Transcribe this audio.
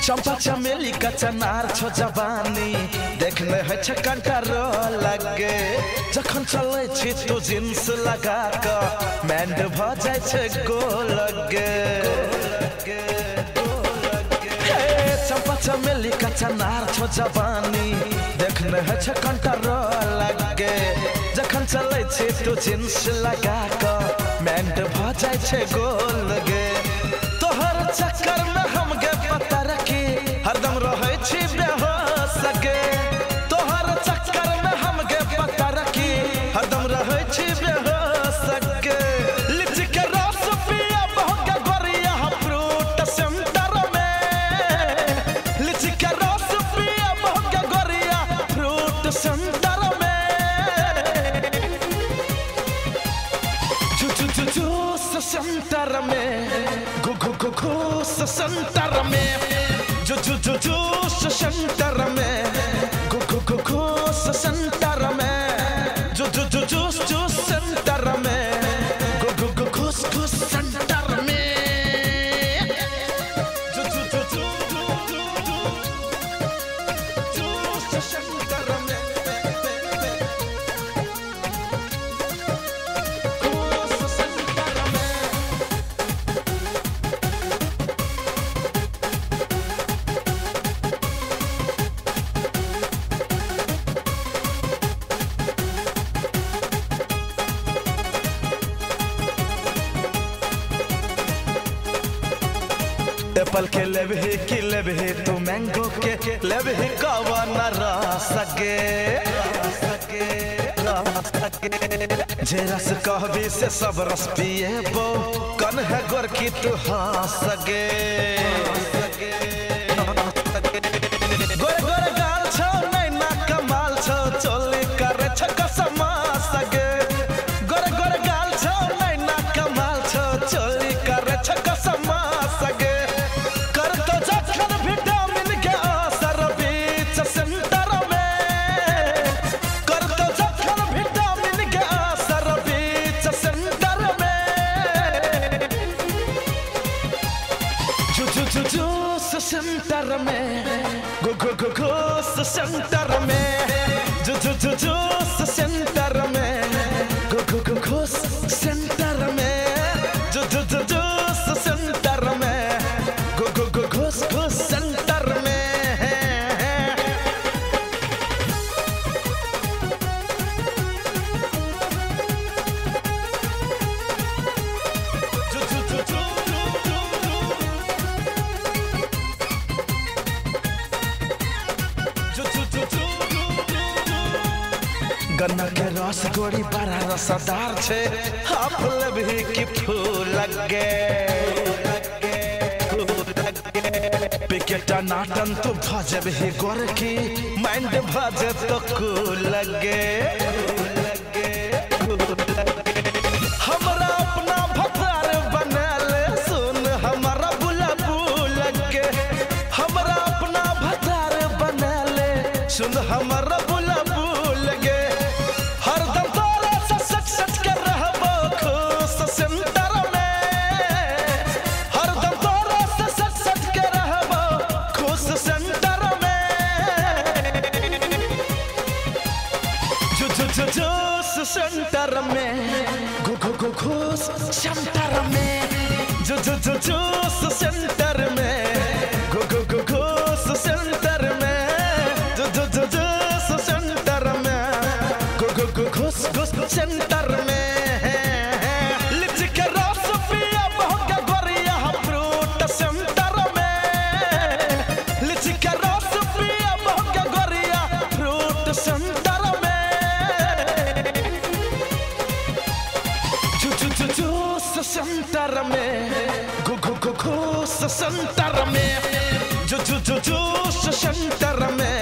चंपा चमेली का चनार छो जवानी देखने है छकंटर लगे जखन चले छी तो जींस लगा के बैंड भ जाय छे गोल लगे चंपा चमेली का चनार छो जवानी देखने है छकंटर लगे जखन चले छी तो जींस लगा के बैंड भ जाय छे गोल लगे तोहर चक्कर में हम गे पता रखी हरदम रहे छी बेहोश गे तोहर चक्कर में हम गे पता रखी हरदम रहे छी बेहोश गे लीची के रस पिया बहु गोरिया फ्रूट सेंटर में लीची के रस पिया बहु गोरिया फ्रूट सेंटर में जूस सेंटर में घूस सेंटर में जूस सेंटर में घूस सेंटर में जूस सेंटर में घूस सेंटर में एप्पल के लेबही की लेबही तू मैंगो के लेबही कवा न रस गे जे रस कहबी से सब रस पिएबो कन है गोरकी तू हंस गे गोरे गोरे गाल छो नैना कमाल छो चोली करे छ कसमास गे गोरे गोरे गाल छो नैना कमाल छो चोली करे छ कसमास गे जूस सेंटर में घूस सेंटर में जूस सेंटर में घूस सेंटर में जूस सेंटर में घूस सेंटर में गन्ना के रस गोरी बड़ा रसदार छे आप लेबही की फूल लगे पिकेटा नाटन तो भजबही गोर की माइंड भजे तो कूल लगे हमरा अपना भतार बनले सुन हमारा बुलाबू लगे हमरा अपना भतार बनले सुन हमारा बुलाबू लगे हरदम तोरे से सच कर रहबो खुश सेंटर में हरदम तोरे से सच कर रहबो खुश सेंटर में जूस सेंटर में खुश सेंटर में जूस सेंटर में खुश सेंटर में जूस सेंटर में घुस सेंटर में लीची के रस पिया बहु गोरिया फ्रूट सेंटर में लीची के रस पिया बहु गोरिया फ्रूट सेंटर में जूस सेंटर में घुस सेंटर में जूस सेंटर में